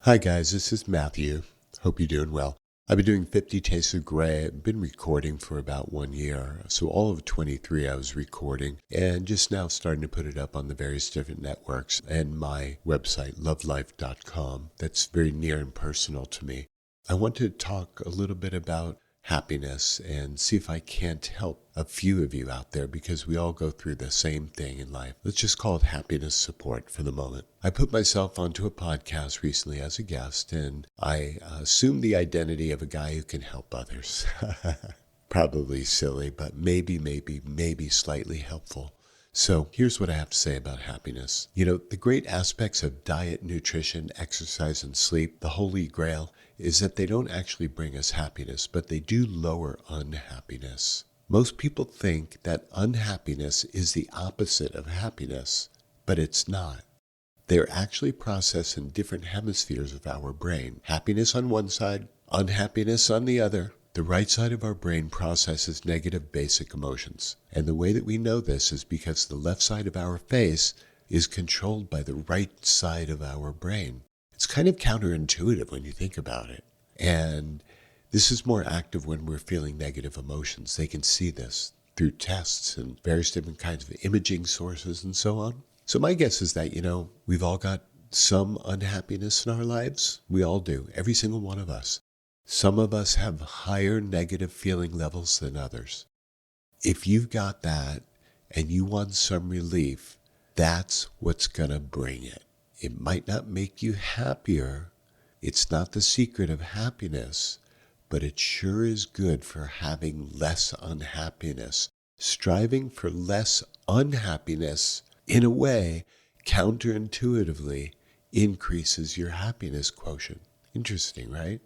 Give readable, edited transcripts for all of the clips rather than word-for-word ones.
Hi guys, this is Matthew. Hope you're doing well. I've been doing 50 Tastes of Grey. I've been recording for about 1 year. So all of 23 I was recording and just now starting to put it up on the various different networks and my website, lovelife.com. That's very near and personal to me. I want to talk a little bit about happiness and see if I can't help a few of you out there because we all go through the same thing in life. Let's just call it happiness support for the moment. I put myself onto a podcast recently as a guest and I assumed the identity of a guy who can help others. Probably silly, but maybe slightly helpful. So here's what I have to say about happiness. The great aspects of diet, nutrition, exercise, and sleep, the holy grail, is that they don't actually bring us happiness, but they do lower unhappiness. Most people think that unhappiness is the opposite of happiness, but it's not. They're actually processed in different hemispheres of our brain. Happiness on one side, unhappiness on the other. The right side of our brain processes negative basic emotions. And the way that we know this is because the left side of our face is controlled by the right side of our brain. It's kind of counterintuitive when you think about it. And this is more active when we're feeling negative emotions. They can see this through tests and various different kinds of imaging sources and so on. So my guess is that, we've all got some unhappiness in our lives. We all do, every single one of us. Some of us have higher negative feeling levels than others. If you've got that and you want some relief, that's what's going to bring it. It might not make you happier. It's not the secret of happiness, but it sure is good for having less unhappiness. Striving for less unhappiness, in a way, counterintuitively, increases your happiness quotient. Interesting, right?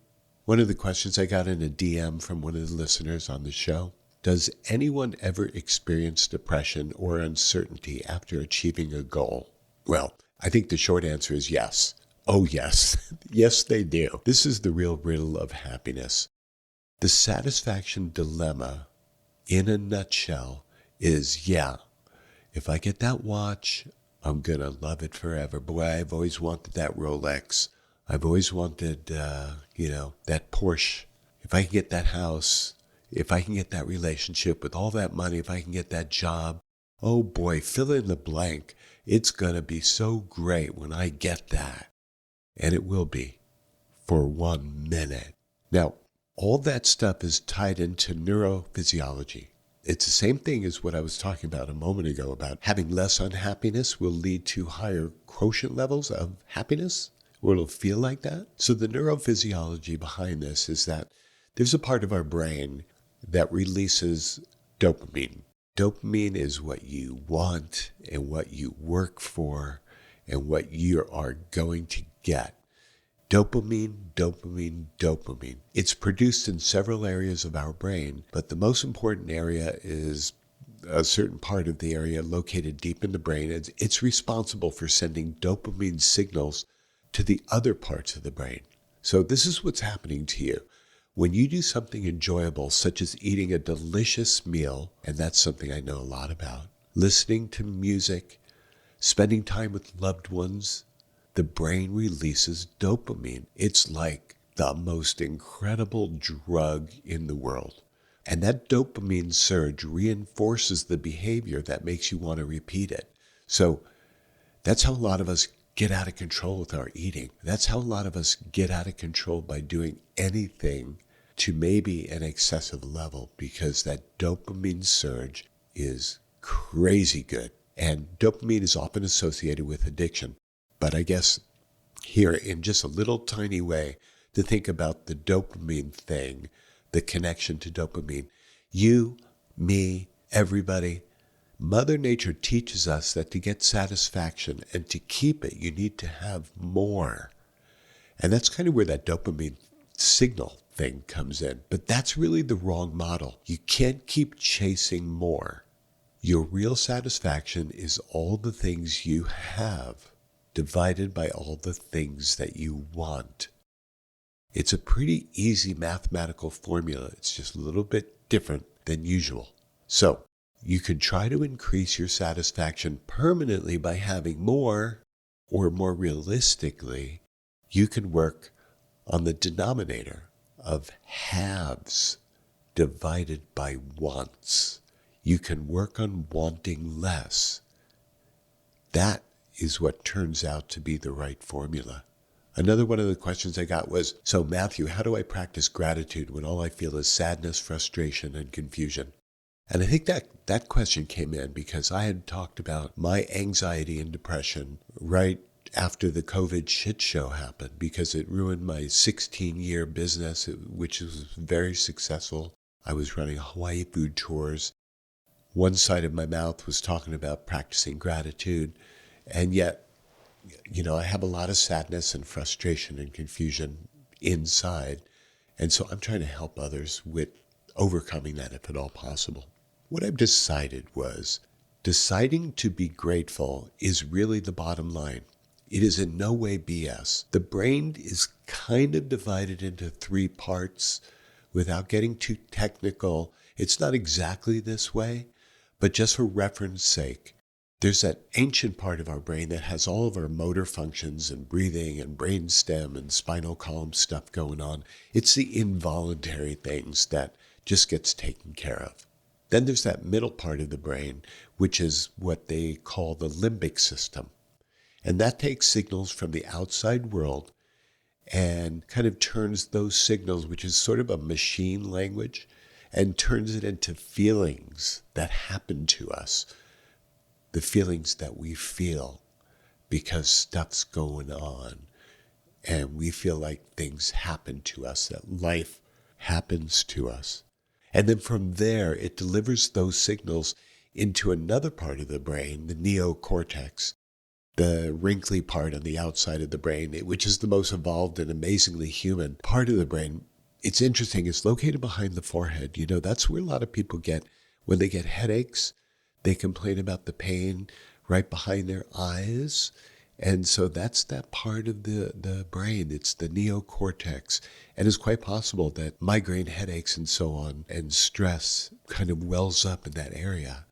One of the questions I got in a DM from one of the listeners on the show, does anyone ever experience depression or uncertainty after achieving a goal? Well, I think the short answer is yes. Oh, yes. Yes, they do. This is the real riddle of happiness. The satisfaction dilemma, in a nutshell, is, if I get that watch, I'm going to love it forever. Boy, I've always wanted that Rolex. I've always wanted, that Porsche. If I can get that house, if I can get that relationship with all that money, if I can get that job, oh boy, fill in the blank. It's going to be so great when I get that. And it will be for 1 minute. Now, all that stuff is tied into neurophysiology. It's the same thing as what I was talking about a moment ago about having less unhappiness will lead to higher quotient levels of happiness, or it'll feel like that. So the neurophysiology behind this is that there's a part of our brain that releases dopamine. Dopamine is what you want and what you work for and what you are going to get. Dopamine. It's produced in several areas of our brain, but the most important area is a certain part of the area located deep in the brain. It's responsible for sending dopamine signals to the other parts of the brain. So this is what's happening to you. When you do something enjoyable, such as eating a delicious meal, and that's something I know a lot about, listening to music, spending time with loved ones, the brain releases dopamine. It's like the most incredible drug in the world. And that dopamine surge reinforces the behavior that makes you want to repeat it. So that's how a lot of us get out of control with our eating. That's how a lot of us get out of control by doing anything to maybe an excessive level, because that dopamine surge is crazy good. And dopamine is often associated with addiction. But I guess here, in just a little tiny way, to think about the dopamine thing, the connection to dopamine. You, me, everybody, Mother Nature teaches us that to get satisfaction and to keep it, you need to have more. And that's kind of where that dopamine signal thing comes in. But that's really the wrong model. You can't keep chasing more. Your real satisfaction is all the things you have divided by all the things that you want. It's a pretty easy mathematical formula. It's just a little bit different than usual. So you could try to increase your satisfaction permanently by having more, or more realistically, You can work on the denominator of haves divided by wants. You can work on wanting less. That is what turns out to be the right formula. Another one of the questions I got was, so Matthew, how do I practice gratitude when all I feel is sadness, frustration, and confusion? And I think that question came in because I had talked about my anxiety and depression right after the COVID shit show happened, because it ruined my 16-year business, which was very successful. I was running Hawaii food tours. One side of my mouth was talking about practicing gratitude, and yet, I have a lot of sadness and frustration and confusion inside. And so I'm trying to help others with overcoming that if at all possible. What I've decided was deciding to be grateful is really the bottom line. It is in no way BS. The brain is kind of divided into three parts. Without getting too technical, it's not exactly this way, but just for reference sake, there's that ancient part of our brain that has all of our motor functions and breathing and brain stem and spinal column stuff going on. It's the involuntary things that just gets taken care of. Then there's that middle part of the brain, which is what they call the limbic system. And that takes signals from the outside world and kind of turns those signals, which is sort of a machine language, and turns it into feelings that happen to us. The feelings that we feel because stuff's going on and we feel like things happen to us, that life happens to us. And then from there, it delivers those signals into another part of the brain, the neocortex, the wrinkly part on the outside of the brain, which is the most evolved and amazingly human part of the brain. It's interesting. It's located behind the forehead. That's where a lot of people get, when they get headaches, they complain about the pain right behind their eyes. And so that's that part of the brain. It's the neocortex. And it's quite possible that migraine headaches and so on and stress kind of wells up in that area.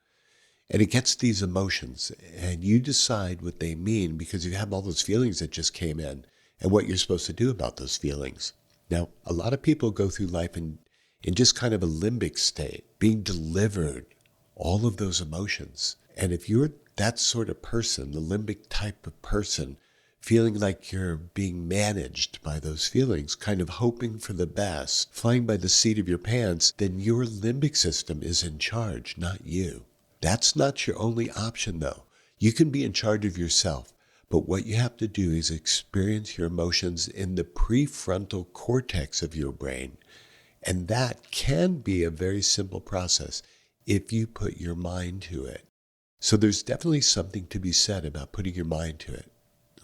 And it gets these emotions. And you decide what they mean because you have all those feelings that just came in and what you're supposed to do about those feelings. Now, a lot of people go through life in just kind of a limbic state, being delivered all of those emotions. And if you're that sort of person, the limbic type of person, feeling like you're being managed by those feelings, kind of hoping for the best, flying by the seat of your pants, then your limbic system is in charge, not you. That's not your only option, though. You can be in charge of yourself, but what you have to do is experience your emotions in the prefrontal cortex of your brain. And that can be a very simple process if you put your mind to it. So there's definitely something to be said about putting your mind to it,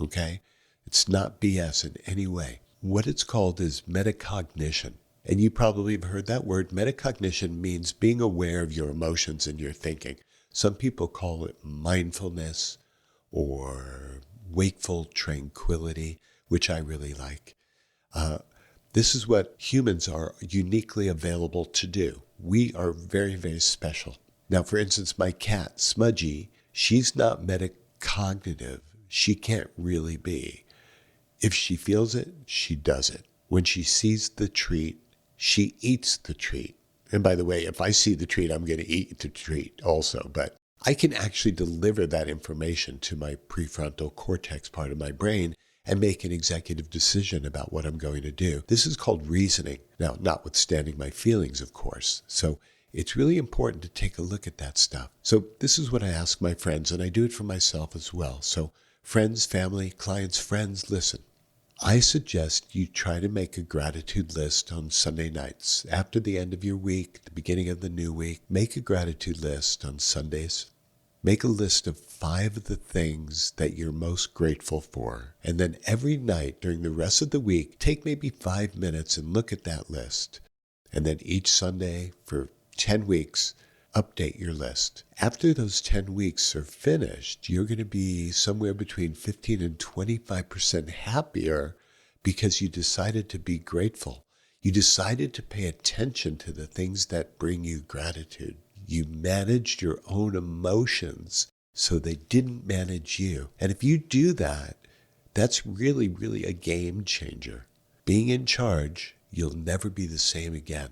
okay? It's not BS in any way. What it's called is metacognition. And you probably have heard that word. Metacognition means being aware of your emotions and your thinking. Some people call it mindfulness or wakeful tranquility, which I really like. This is what humans are uniquely available to do. We are very, very special. Now, for instance, my cat, Smudgy, she's not metacognitive. She can't really be. If she feels it, she does it. When she sees the treat, she eats the treat. And by the way, if I see the treat, I'm going to eat the treat also. But I can actually deliver that information to my prefrontal cortex part of my brain and make an executive decision about what I'm going to do. This is called reasoning. Now, notwithstanding my feelings, of course. So it's really important to take a look at that stuff. So this is what I ask my friends, and I do it for myself as well. So friends, family, clients, friends, listen. I suggest you try to make a gratitude list on Sunday nights. After the end of your week, the beginning of the new week, make a gratitude list on Sundays. Make a list of 5 of the things that you're most grateful for. And then every night during the rest of the week, take maybe 5 minutes and look at that list. And then each Sunday for 10 weeks, update your list. After those 10 weeks are finished, you're going to be somewhere between 15 and 25% happier because you decided to be grateful. You decided to pay attention to the things that bring you gratitude. You managed your own emotions so they didn't manage you. And if you do that, That's really, really a game changer. Being in charge, you'll never be the same again.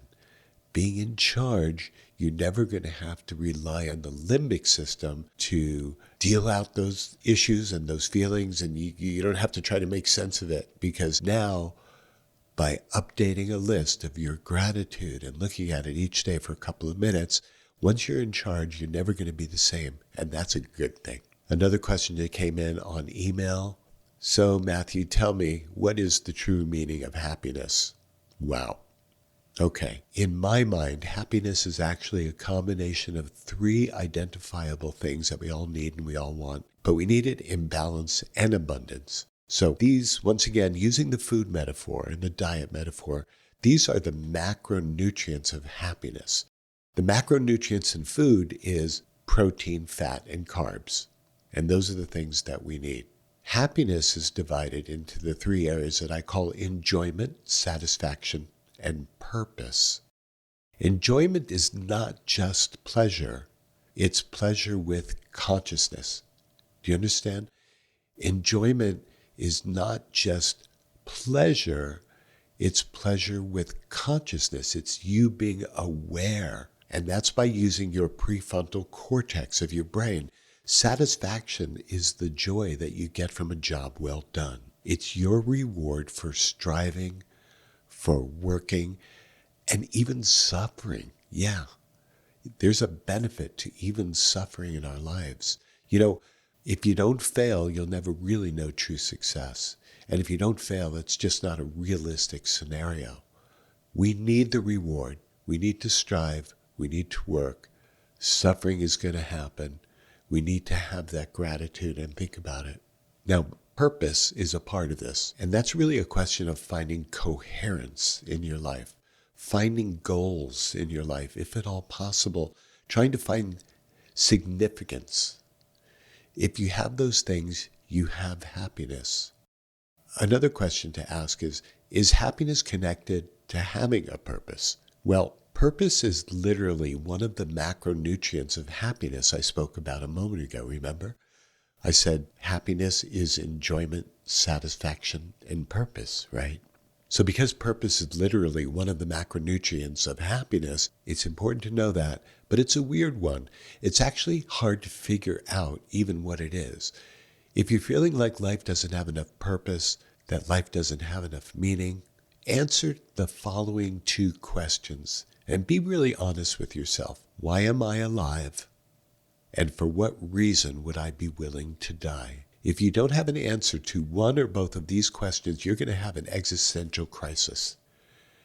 Being in charge, you're never going to have to rely on the limbic system to deal out those issues and those feelings, and you don't have to try to make sense of it, because now, by updating a list of your gratitude and looking at it each day for a couple of minutes, once you're in charge, you're never going to be the same, and that's a good thing. Another question that came in on email. So, Matthew, tell me, what is the true meaning of happiness? Wow. Okay. In my mind, happiness is actually a combination of three identifiable things that we all need and we all want, but we need it in balance and abundance. So these, once again, using the food metaphor and the diet metaphor, these are the macronutrients of happiness. The macronutrients in food is protein, fat, and carbs. And those are the things that we need. Happiness is divided into the three areas that I call enjoyment, satisfaction, and purpose. Enjoyment is not just pleasure. It's pleasure with consciousness. Do you understand? Enjoyment is not just pleasure. It's pleasure with consciousness. It's you being aware. And that's by using your prefrontal cortex of your brain. Satisfaction is the joy that you get from a job well done. It's your reward for striving, for working, and even suffering. Yeah, there's a benefit to even suffering in our lives. You know, if you don't fail, you'll never really know true success. And if you don't fail, it's just not a realistic scenario. We need the reward. We need to strive. We need to work. Suffering is going to happen. We need to have that gratitude and think about it. Now, purpose is a part of this, and that's really a question of finding coherence in your life, finding goals in your life, if at all possible, trying to find significance. If you have those things, you have happiness. Another question to ask is happiness connected to having a purpose? Well, purpose is literally one of the macronutrients of happiness I spoke about a moment ago, remember? I said happiness is enjoyment, satisfaction, and purpose, right? So because purpose is literally one of the macronutrients of happiness, it's important to know that, but it's a weird one. It's actually hard to figure out even what it is. If you're feeling like life doesn't have enough purpose, that life doesn't have enough meaning, answer the following two questions and be really honest with yourself. Why am I alive? And for what reason would I be willing to die? If you don't have an answer to one or both of these questions, you're going to have an existential crisis.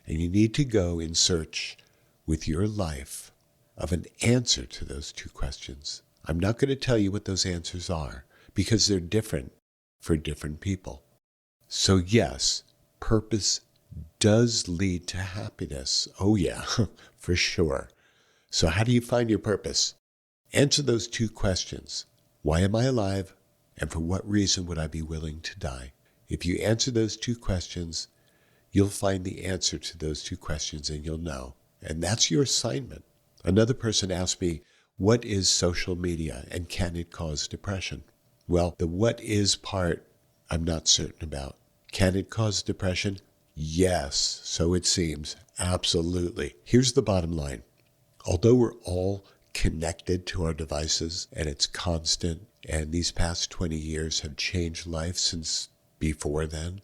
And you need to go in search with your life of an answer to those two questions. I'm not going to tell you what those answers are because they're different for different people. So yes, purpose does lead to happiness. Oh yeah, for sure. So how do you find your purpose? Answer those two questions. Why am I alive? And for what reason would I be willing to die? If you answer those two questions, you'll find the answer to those two questions and you'll know. And that's your assignment. Another person asked me, what is social media and can it cause depression? Well, the what is part I'm not certain about. Can it cause depression? Yes, so it seems. Absolutely. Here's the bottom line. Although we're all connected to our devices and it's constant, and these past 20 years have changed life since before then.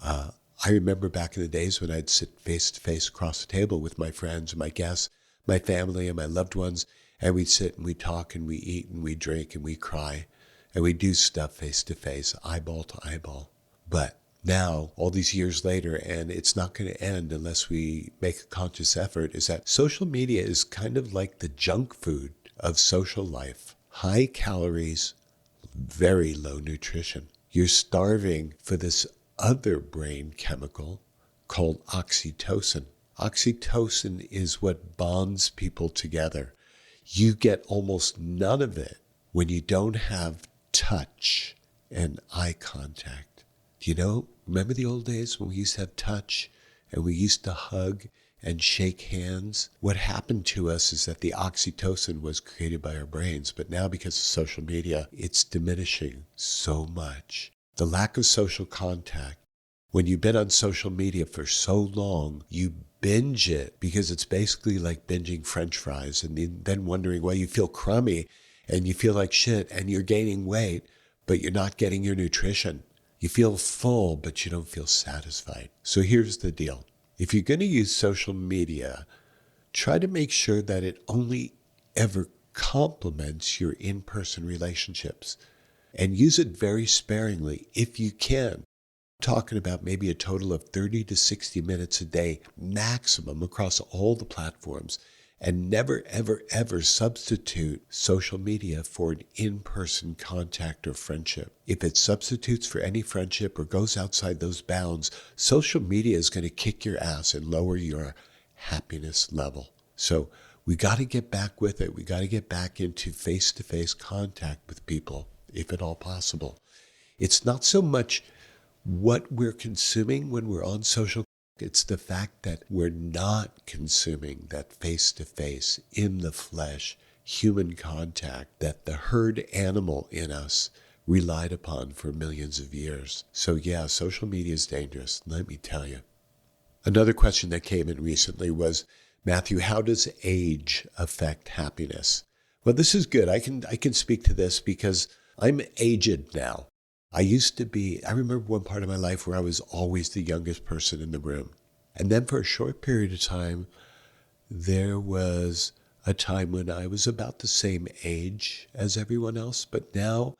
I remember back in the days when I'd sit face to face across the table with my friends, my guests, my family, and my loved ones, and we'd sit and we'd talk and we eat and we drink and we cry and we do stuff face to face, eyeball to eyeball. But now, all these years later, and it's not going to end unless we make a conscious effort, is that social media is kind of like the junk food of social life. High calories, very low nutrition. You're starving for this other brain chemical called oxytocin. Oxytocin is what bonds people together. You get almost none of it when you don't have touch and eye contact. Do you know, remember the old days when we used to have touch and we used to hug and shake hands? What happened to us is that the oxytocin was created by our brains, but now because of social media, it's diminishing so much. The lack of social contact. When you've been on social media for so long, you binge it because it's basically like binging French fries and then wondering why you feel crummy and you feel like shit and you're gaining weight, but you're not getting your nutrition. You feel full, but you don't feel satisfied. So here's the deal. If you're going to use social media, try to make sure that it only ever complements your in-person relationships and use it very sparingly if you can. Talking about maybe a total of 30 to 60 minutes a day maximum across all the platforms, and never, ever, ever substitute social media for an in-person contact or friendship. If it substitutes for any friendship or goes outside those bounds, social media is going to kick your ass and lower your happiness level. So we got to get back with it. We got to get back into face-to-face contact with people, if at all possible. It's not so much what we're consuming when we're on social. It's the fact that we're not consuming that face-to-face, in the flesh, human contact that the herd animal in us relied upon for millions of years. So yeah, social media is dangerous, let me tell you. Another question that came in recently was, Matthew, how does age affect happiness? Well, this is good. I can speak to this because I'm aged now. I remember one part of my life where I was always the youngest person in the room. And then for a short period of time, there was a time when I was about the same age as everyone else. But now,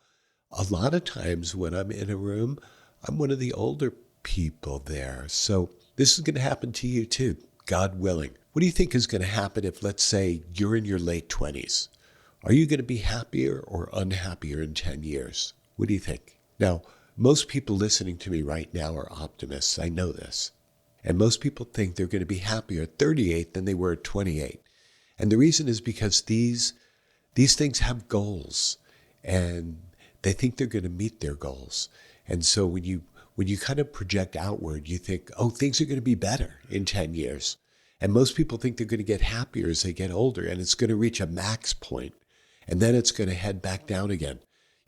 a lot of times when I'm in a room, I'm one of the older people there. So this is going to happen to you too, God willing. What do you think is going to happen if, let's say, you're in your late 20s? Are you going to be happier or unhappier in 10 years? What do you think? Now, most people listening to me right now are optimists. I know this. And most people think they're going to be happier at 38 than they were at 28. And the reason is because these things have goals, and they think they're going to meet their goals. And so when you kind of project outward, you think, oh, things are going to be better in 10 years. And most people think they're going to get happier as they get older, and it's going to reach a max point, and then it's going to head back down again.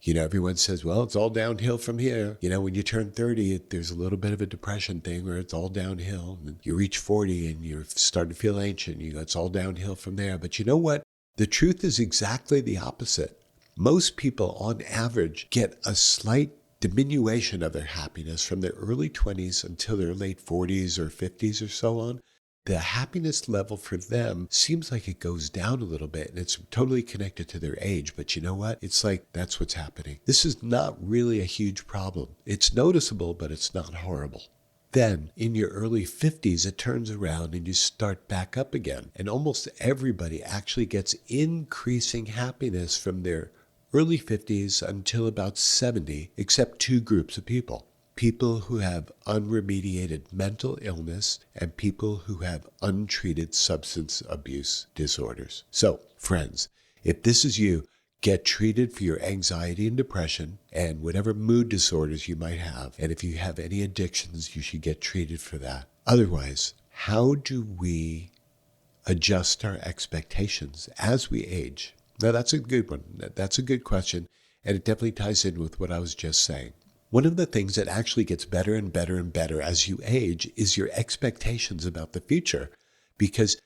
Everyone says, well, it's all downhill from here. When you turn 30, there's a little bit of a depression thing where it's all downhill. And you reach 40 and you're starting to feel ancient. It's all downhill from there. But you know what? The truth is exactly the opposite. Most people, on average, get a slight diminution of their happiness from their early 20s until their late 40s or 50s or so on. The happiness level for them seems like it goes down a little bit, and it's totally connected to their age. But you know what? It's like that's what's happening. This is not really a huge problem. It's noticeable, but it's not horrible. Then, in your early 50s, it turns around and you start back up again. And almost everybody actually gets increasing happiness from their early 50s until about 70, except two groups of people. People who have unremediated mental illness and people who have untreated substance abuse disorders. So, friends, if this is you, get treated for your anxiety and depression and whatever mood disorders you might have. And if you have any addictions, you should get treated for that. Otherwise, how do we adjust our expectations as we age? Now, that's a good one. That's a good question, and it definitely ties in with what I was just saying. One of the things that actually gets better and better and better as you age is your expectations about the future, because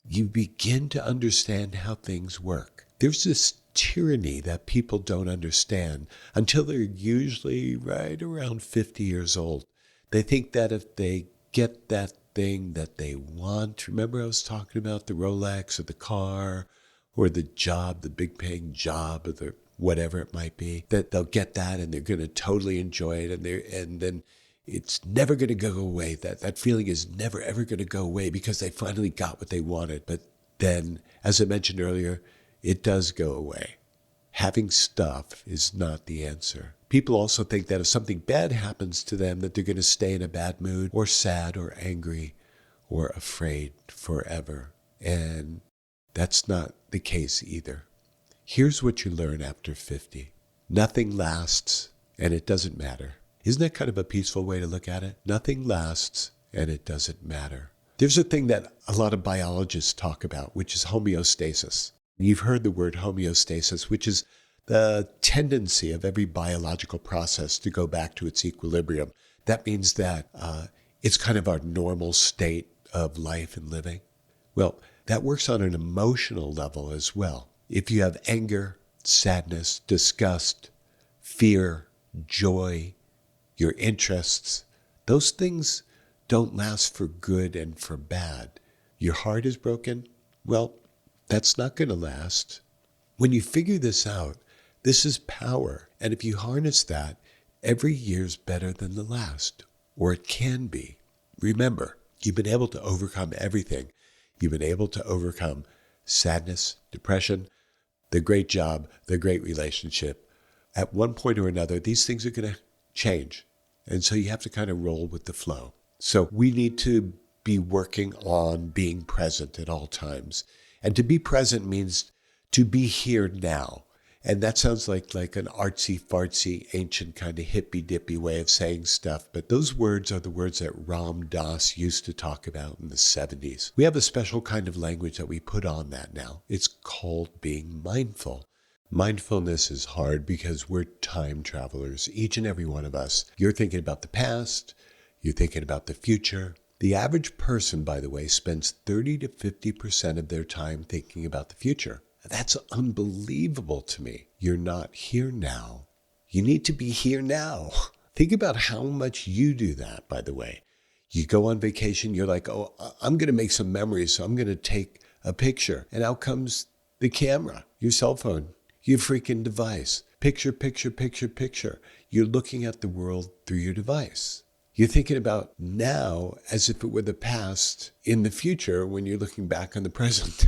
you begin to understand how things work. There's this tyranny that people don't understand until they're usually right around 50 years old. They think that if they get that thing that they want, remember I was talking about the Rolex or the car or the job, the big paying job or the whatever it might be, that they'll get that and they're going to totally enjoy it, and then it's never going to go away. That feeling is never ever going to go away because they finally got what they wanted. But then, as I mentioned earlier, it does go away. Having stuff is not the answer. People also think that if something bad happens to them, that they're going to stay in a bad mood or sad or angry or afraid forever. And that's not the case either. Here's what you learn after 50. Nothing lasts, and it doesn't matter. Isn't that kind of a peaceful way to look at it? Nothing lasts, and it doesn't matter. There's a thing that a lot of biologists talk about, which is homeostasis. You've heard the word homeostasis, which is the tendency of every biological process to go back to its equilibrium. That means that it's kind of our normal state of life and living. Well, that works on an emotional level as well. If you have anger, sadness, disgust, fear, joy, your interests, those things don't last for good and for bad. Your heart is broken? Well, that's not going to last. When you figure this out, this is power. And if you harness that, every year's better than the last, or it can be. Remember, you've been able to overcome everything. You've been able to overcome sadness, depression, the great job, the great relationship. At one point or another, these things are going to change. And so you have to kind of roll with the flow. So we need to be working on being present at all times. And to be present means to be here now. And that sounds like an artsy-fartsy, ancient kind of hippy-dippy way of saying stuff. But those words are the words that Ram Dass used to talk about in the 70s. We have a special kind of language that we put on that now. It's called being mindful. Mindfulness is hard because we're time travelers, each and every one of us. You're thinking about the past. You're thinking about the future. The average person, by the way, spends 30 to 50% of their time thinking about the future. That's unbelievable to me. You're not here now. You need to be here now. Think about how much you do that, by the way. You go on vacation, you're like, oh, I'm going to make some memories, so I'm going to take a picture. And out comes the camera, your cell phone, your freaking device. Picture, picture, picture, picture. You're looking at the world through your device. You're thinking about now as if it were the past in the future when you're looking back on the present.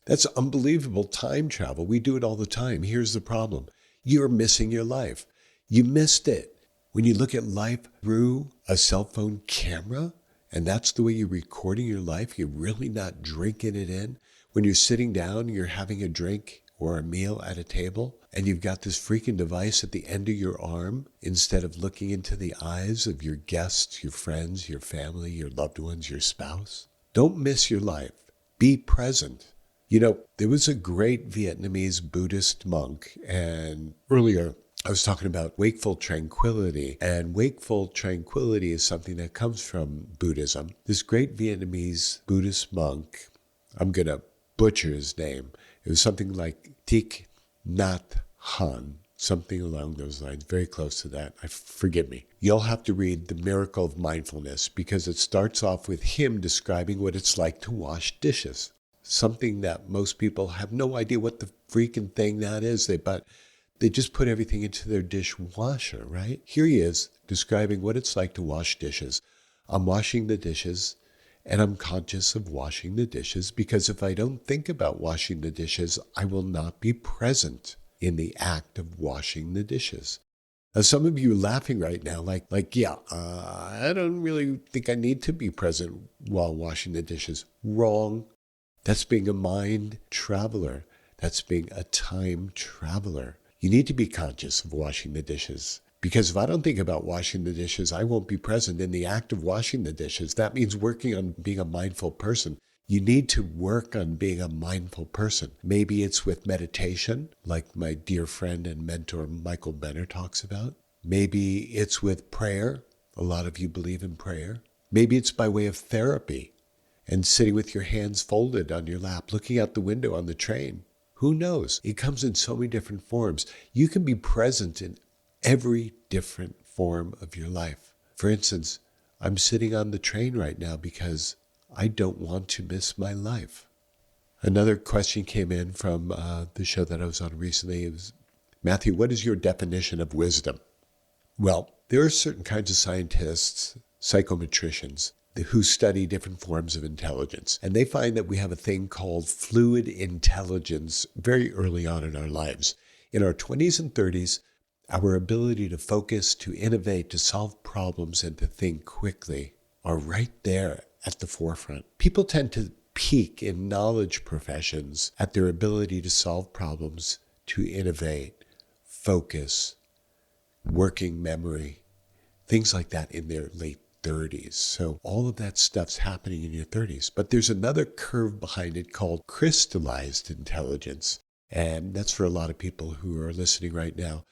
That's unbelievable time travel. We do it all the time. Here's the problem. You're missing your life. You missed it. When you look at life through a cell phone camera, and that's the way you're recording your life, you're really not drinking it in. When you're sitting down, you're having a drink or a meal at a table, and you've got this freaking device at the end of your arm, instead of looking into the eyes of your guests, your friends, your family, your loved ones, your spouse. Don't miss your life. Be present. You know, there was a great Vietnamese Buddhist monk, and earlier I was talking about wakeful tranquility, and wakeful tranquility is something that comes from Buddhism. This great Vietnamese Buddhist monk, I'm going to butcher his name. It was something like Thich Nhat Hanh, something along those lines, very close to that. Forgive me. You'll have to read The Miracle of Mindfulness because it starts off with him describing what it's like to wash dishes. Something that most people have no idea what the freaking thing that is. But they just put everything into their dishwasher, right? Here he is describing what it's like to wash dishes. I'm washing the dishes, and I'm conscious of washing the dishes because if I don't think about washing the dishes, I will not be present in the act of washing the dishes. Now, some of you are laughing right now, like, I don't really think I need to be present while washing the dishes. Wrong. That's being a mind traveler. That's being a time traveler. You need to be conscious of washing the dishes. Because if I don't think about washing the dishes, I won't be present in the act of washing the dishes. That means working on being a mindful person. You need to work on being a mindful person. Maybe it's with meditation, like my dear friend and mentor Michael Benner talks about. Maybe it's with prayer. A lot of you believe in prayer. Maybe it's by way of therapy and sitting with your hands folded on your lap, looking out the window on the train. Who knows? It comes in so many different forms. You can be present in every different form of your life. For instance, I'm sitting on the train right now because I don't want to miss my life. Another question came in from the show that I was on recently. It was, Matthew, what is your definition of wisdom? Well, there are certain kinds of scientists, psychometricians, who study different forms of intelligence. And they find that we have a thing called fluid intelligence very early on in our lives. In our 20s and 30s, our ability to focus, to innovate, to solve problems, and to think quickly are right there at the forefront. People tend to peak in knowledge professions at their ability to solve problems, to innovate, focus, working memory, things like that in their late 30s. So all of that stuff's happening in your 30s. But there's another curve behind it called crystallized intelligence. And that's for a lot of people who are listening right now.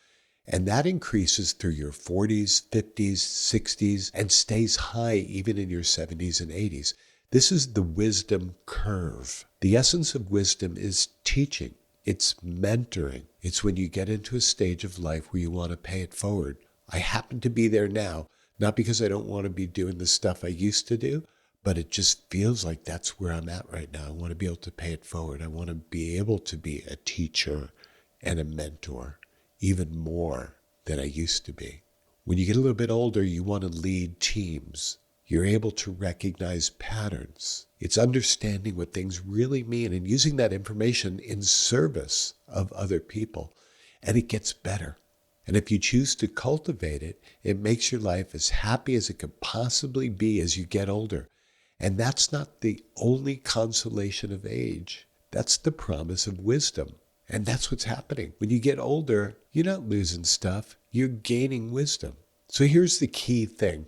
And that increases through your 40s, 50s, 60s, and stays high even in your 70s and 80s. This is the wisdom curve. The essence of wisdom is teaching. It's mentoring. It's when you get into a stage of life where you want to pay it forward. I happen to be there now, not because I don't want to be doing the stuff I used to do, but it just feels like that's where I'm at right now. I want to be able to pay it forward. I want to be able to be a teacher and a mentor, even more than I used to be. When you get a little bit older, you want to lead teams. You're able to recognize patterns. It's understanding what things really mean and using that information in service of other people. And it gets better. And if you choose to cultivate it, it makes your life as happy as it could possibly be as you get older. And that's not the only consolation of age. That's the promise of wisdom. And that's what's happening. When you get older, you're not losing stuff. You're gaining wisdom. So here's the key thing.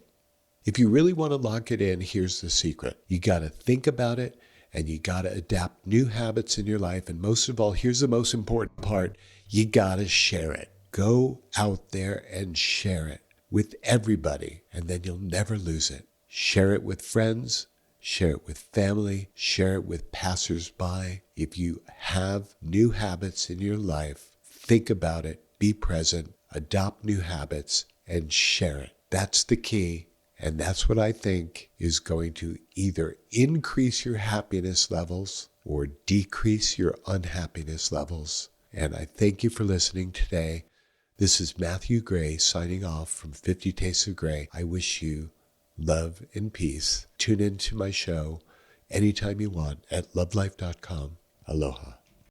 If you really want to lock it in, here's the secret. You got to think about it, and you got to adapt new habits in your life. And most of all, here's the most important part. You got to share it. Go out there and share it with everybody, and then you'll never lose it. Share it with friends. Share it with family. Share it with passersby. If you have new habits in your life, think about it, be present, adopt new habits, and share it. That's the key. And that's what I think is going to either increase your happiness levels or decrease your unhappiness levels. And I thank you for listening today. This is Matthew Gray signing off from 50 Tastes of Gray. I wish you love and peace. Tune into my show anytime you want at lovelife.com. Aloha.